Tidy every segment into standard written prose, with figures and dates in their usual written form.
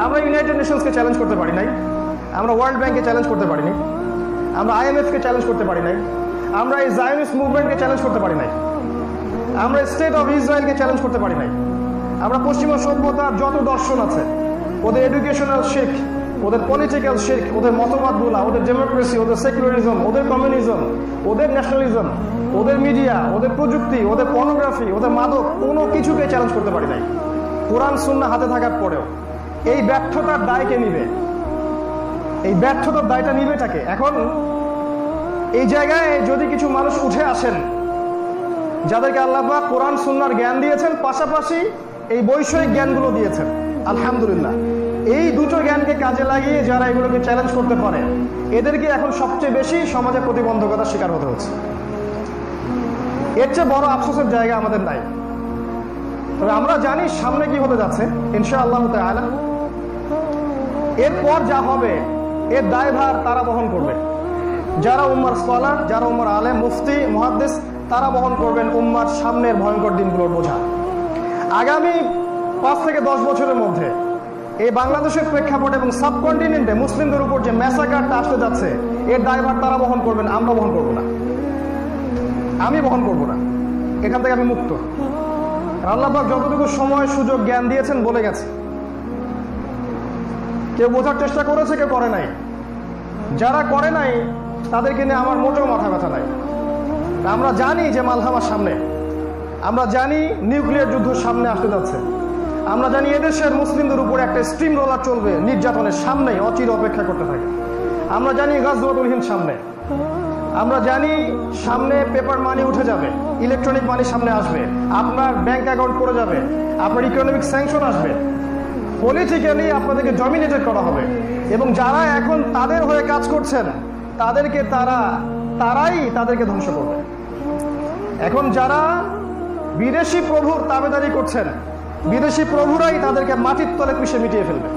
আমরা United নেশনসকে challenge করতে পারি নাই, আমরা ওয়ার্ল্ড ব্যাংককে চ্যালেঞ্জ করতে পারিনি, আমরা IMF-কে চ্যালেঞ্জ করতে পারি নাই, আমরা এই জায়নিস্ট মুভমেন্টকে চ্যালেঞ্জ করতে পারি নাই, আমরা স্টেট অফ ইসরায়েলকে চ্যালেঞ্জ করতে পারি নাই। আমরা পশ্চিমা সভ্যতার যত দর্শন আছে, ওদের এডুকেশনাল শিখ, ওদের পলিটিক্যাল শিখ, ওদের মতবাদগুলা, ওদের ডেমোক্রেসি, ওদের সেকুলারিজম, ওদের কমিউনিজম, ওদের ন্যাশনালিজম, ওদের মিডিয়া, ওদের প্রযুক্তি, ওদের পর্নোগ্রাফি, ওদের মাদক, কোনো কিছুকে চ্যালেঞ্জ করতে পারি নাই। কোরআন সুন্নাহ হাতে থাকার পরেও এই ব্যর্থতার দায় কে নিবে? এই ব্যর্থতার দায়টা নিবে তাকে। এখন এই জায়গায় যদি কিছু মানুষ উঠে আসেন যাদেরকে আল্লাহ পাক কোরআন সুন্নাহর জ্ঞান দিয়েছেন, পাশাপাশি এই বৈষয়িক জ্ঞানগুলো দিয়েছেন, আলহামদুলিল্লাহ, এই দুটো জ্ঞানকে কাজে লাগিয়ে যারা এগুলোকে চ্যালেঞ্জ করতে পারে, এদেরকে এখন সবচেয়ে বেশি সমাজে প্রতিবন্ধকতার শিকার হতে হচ্ছে। এর চেয়ে বড় আফসোসের জায়গা আমাদের নাই। তবে আমরা জানি সামনে কি হতে যাচ্ছে ইনশাআল্লাহ তাআলা। এরপর যা হবে এর দায়ভার তারা বহন করবে, যারা উম্মার স্কলার, যারা উম্মার আলেম, মুফতি, মুহাদ্দিস, তারা বহন করবেন উম্মার সামনের ভয়ঙ্কর দিনগুলোর বোঝা। আগামী 5 থেকে 10 বছরের মধ্যে এই বাংলাদেশের প্রেক্ষাপটে এবং সাবকন্টিনেন্টে মুসলিমদের উপর যে ম্যাসাকারটা আসতে যাচ্ছে, এর দায়ভার তারা বহন করবেন, আমরা বহন করব না, আমি বহন করব না। এখান থেকে আমি মুক্ত। আল্লাহ পাক যতটুকু সময় সুযোগ জ্ঞান দিয়েছেন বলে গেছে। কেউ বোঝার চেষ্টা করেছে, কেউ করে নাই। যারা করে নাই তাদেরকে নিয়ে আমার মোটেও মাথা ব্যথা নাই। আমরা জানি যে মালহামার সামনে, আমরা জানি নিউক্লিয়ার যুদ্ধ সামনে আসতে যাচ্ছে, আমরা জানি এদেশের মুসলিমদের উপর একটা স্ট্রিম রোলার চলবে নির্যাতনের সামনেই, অচির অপেক্ষা করতে থাকে। আমরা জানি গাজওয়াতুল হিন্দ সামনে, আমরা জানি সামনে পেপার মানি উঠে যাবে, ইলেকট্রনিক মানি সামনে আসবে, আপনার ব্যাংক অ্যাকাউন্ট পড়ে যাবে, আপনার ইকোনমিক স্যাংশন আসবে, পলিটিক্যালি আপনাদেরকে ডমিনেটেড করা হবে। এবং যারা এখন তাদের হয়ে কাজ করছেন তাদেরকে তারাই তাদেরকে ধ্বংস করবে। এখন যারা বিদেশি প্রভুর তাবেদারি করছেন, বিদেশি প্রভুরাই তাদেরকে মাটির তলে পিষে মিটিয়ে ফেলবে।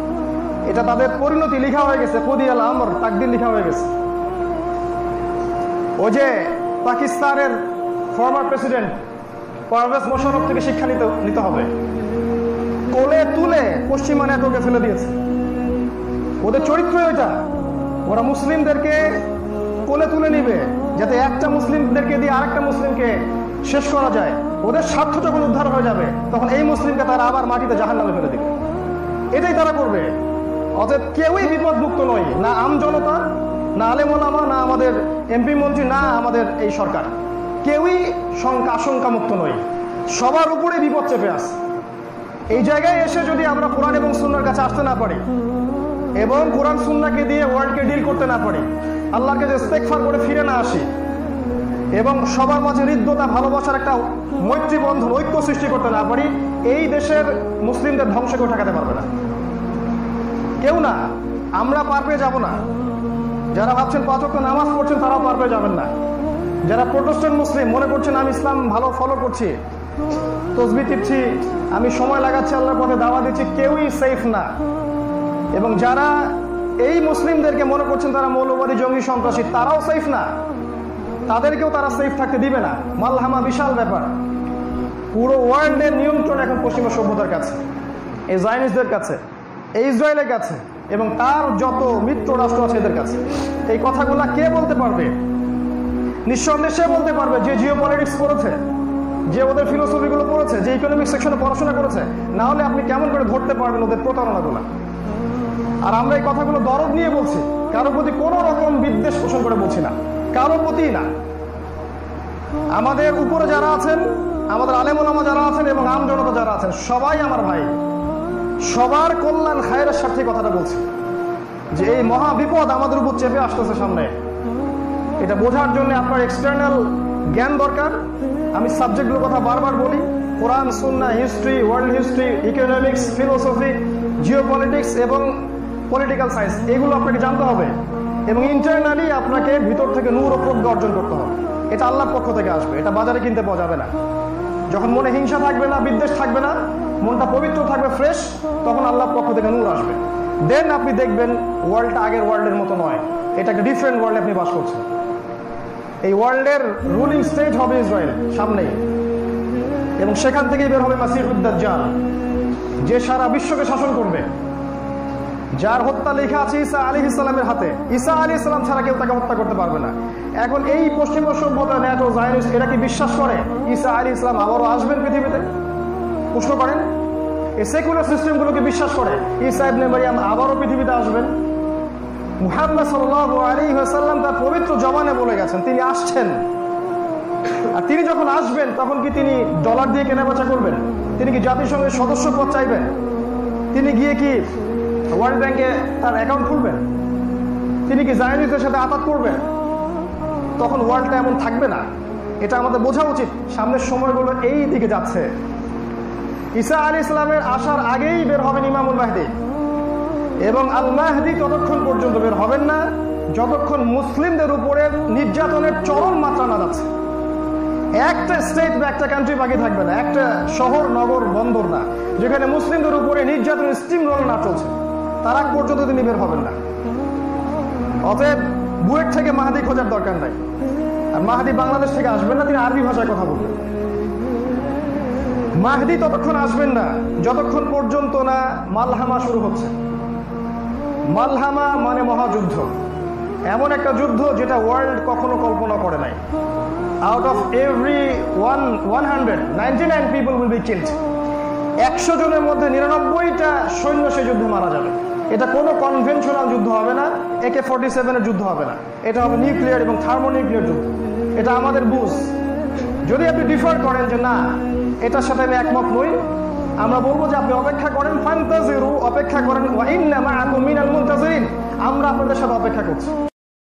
এটা তাদের পরিণতি লিখা হয়ে গেছে, কদিয়াল আমর, তাকদির লিখা হয়ে গেছে। ও যে পাকিস্তানের ফর্মার প্রেসিডেন্ট পারভেজ মোশাররফ থেকে শিক্ষা নিতে হবে, কোলে তুলে পশ্চিমা নেটওয়ার্কে ফেলে দিয়েছে। ওদের চরিত্র এটা, ওরা মুসলিমদেরকে কোলে তুলে নিবে যাতে একটা মুসলিমদেরকে দিয়ে আরেকটা মুসলিমকে শেষ করা যায়। ওদের স্বার্থ যখন উদ্ধার হয়ে যাবে তখন এই মুসলিমকে তারা আবার মাটিতে জাহান্নামে ফেলে দিবে। এটাই তারা করবে। অতএব কেউই বিপদ মুক্ত নয়, না আম জনতা, না আলেম ওলামা, না আমাদের এমপি মন্ত্রী, না আমাদের এই সরকার, কেউই আশঙ্কা মুক্ত নয়। সবার উপরে বিপদ চেপে আসে। এই জায়গায় এসে যদি আমরা কোরআন এবং সুন্নাহর কাছে আসতে না পারি এবং কোরআন সুন্নাহকে দিয়ে ওয়ার্ল্ডকে ডিল করতে না পারি, আল্লাহর কাছে ইস্তেগফার করে ফিরে না আসি এবং সবার মাঝে হৃদ্যতা, ভালোবাসার একটা মৈত্রী বন্ধন, ঐক্য সৃষ্টি করতে না পারি, এই দেশের মুসলিমদের ধ্বংস কেউ ঠেকাতে পারবে না, কেউ না। আমরা পার পেয়ে যাব না। যারা ভাবছেন 5 ওয়াক্ত নামাজ পড়ছেন তারাও পার পেয়ে যাবেন না। যারা প্রোটেস্ট্যান্ট মুসলিম মনে করছেন আমি ইসলাম ভালো ফলো করছি, তসবিহ টিপছি, আমি সময় লাগাচ্ছি আল্লাহর পথে দাওয়া দিচ্ছি, কেউই সেফ না। এবং যারা এই মুসলিমদেরকে মনে করছেন তারা মৌলবাদী, জঙ্গি, সন্ত্রাসী, তারাও সেফ না। তাদেরকেও তারা সেফ থাকতে দিবে না। মালহামা বিশাল ব্যাপার। পুরো ওয়ার্ল্ডের নিয়ন্ত্রণ এখন পশ্চিমা সভ্যতার কাছে, এই জায়নিস্টদের কাছে, এই ইসরায়েলের কাছে এবং তার যত মিত্র রাষ্ট্র আছে এদের কাছে। এই কথাগুলা কে বলতে পারবে? নিঃসন্দেহে সে বলতে পারবে যে জিও পলিটিক্স পড়েছে, যে ওদের ফিলোসফিগুলো পড়েছে, যে ইকোনমিক সেকশনে পড়াশোনা করেছে। না হলে আপনি কেমন করে ধরতে পারবেন ওদের প্রতারণাগুলো? আর আমরা এই কথাগুলো দরদ নিয়ে বলছি, কারোর প্রতি কোনো রকম বিদ্বেষ পোষণ করে বলছি না, কারোর প্রতি না। আমাদের উপরে যারা আছেন, আমাদের আলেম ওলামা যারা আছেন এবং আম জনতা যারা আছেন, সবাই আমার ভাই, সবার কল্যাণ খায়ের স্বার্থে কথাটা বলছি যে এই মহা বিপদ আমাদের উপর চেপে আসতেছে সামনে। এটা বোঝার জন্য আপনার এক্সটার্নাল জ্ঞান দরকার। আমি সাবজেক্টগুলোর কথা বারবার বলি, কোরআন, সুন্নাহ, history, world history, economics, philosophy, geopolitics এবং পলিটিক্যাল সায়েন্স, এগুলো আপনাকে জানতে হবে এবং ইন্টারনালি আপনাকে ভিতর থেকে নূর ও প্রজ্ঞা অর্জন করতে হবে। এটা আল্লাহর পক্ষ থেকে আসবে, এটা বাজারে কিনতে পাওয়া যাবে না। যখন মনে হিংসা থাকবে না, বিদ্বেষ থাকবে না, মনটা পবিত্র থাকবে, ফ্রেশ, তখন আল্লাহর পক্ষ থেকে নূর আসবে। দেন আপনি দেখবেন ওয়ার্ল্ডটা আগের ওয়ার্ল্ডের মতো নয়, এটা একটা ডিফারেন্ট ওয়ার্ল্ডে আপনি বাস করছেন। এই ওয়ার্ল্ডের রুলিং স্টেট হবে ইসরায়েল সামনেই, এবং সেখান থেকেই বের হবে মাসিহুদ দাজ্জাল, যে সারা বিশ্বকে শাসন করবে। যার হত্যা লেখা আছে ঈসা আলাইহিস সালামের হাতে। ঈসা আলাইহিস সালাম ছাড়া কেউ তাকে হত্যা করতে পারবে না। এখন এই পশ্চিমা সভ্যতা ন্যাটো জায়নিস্ট এরা কি বিশ্বাস করে ঈসা আলাইহিস সালাম আবারও আসবেন পৃথিবীতে? প্রশ্ন করেন। এই সেকুলার সিস্টেমগুলোকে বিশ্বাস করে ঈসা ইবনে মারইয়াম আবারও পৃথিবীতে আসবেন? মুহাম্মদ সাল্লাল্লাহু আলাইহি ওয়াসাল্লাম তার পবিত্র জবানে বলে গেছেন তিনি আসছেন। আর তিনি যখন আসবেন তখন কি তিনি ডলার দিয়ে কেনাবেচা করবেন? তিনি কি জাতিসংঘের সদস্যপদ চাইবেন? তিনি গিয়ে কি ওয়ার্ল্ড ব্যাংকে তার অ্যাকাউন্ট খুলবেন? তিনি কি জায়নিস্টদের সাথে আতাত করবেন? তখন ওয়ার্ল্ডটা এমন থাকবে না। এটা আমাদের বোঝা উচিত। সামনের সময়গুলো এই দিকে যাচ্ছে। ঈসা আলাইহিস সালামের আসার আগেই বের হবেন ইমামুল মাহদি, এবং আল মাহদি ততক্ষণ পর্যন্ত বের হবেন না যতক্ষণ মুসলিমদের উপরে নির্যাতনের চরম মাত্রা না যাচ্ছে। একটা স্টেট বা একটা কান্ট্রি বাকি থাকবে না, একটা শহর নগর বন্দর না যেখানে মুসলিমদের উপরে নির্যাতনের স্টিম রোল না চলছে। তার আগ পর্যন্ত তিনি বের হবেন না। অতএব বুয়েট থেকে মাহাদি খোঁজার দরকার নাই। আর মাহাদি বাংলাদেশ থেকে আসবেন না, তিনি আরবি ভাষায় কথা বলবেন। মাহদি ততক্ষণ আসবেন না যতক্ষণ পর্যন্ত না মালহামা শুরু হচ্ছে। মালহামা মানে মহাযুদ্ধ, এমন একটা যুদ্ধ যেটা ওয়ার্ল্ড কখনো কল্পনা করে নাই। Out of every 199 people will be killed. 100 জনের মধ্যে 99টা সৈন্য সেই যুদ্ধে মারা যাবে। এটা কোনো কনভেনশনাল যুদ্ধ হবে না, AK-47 এর যুদ্ধ হবে না, এটা হবে নিউক্লিয়ার এবং থার্মোনিউক্লিয়ার যুদ্ধ। এটা আমাদের বুঝ। যদি আপনি ডিফার করেন যে না এটার সাথে আমি একমত নই, আমরা বলবো যে আপনি অপেক্ষা করেন, ফান্তাজিরু, অপেক্ষা করেন, ওয়া ইন্না মাআকুম মিনাল মুনতাজিরিন, আমরা আপনাদের সাথে অপেক্ষা করছি।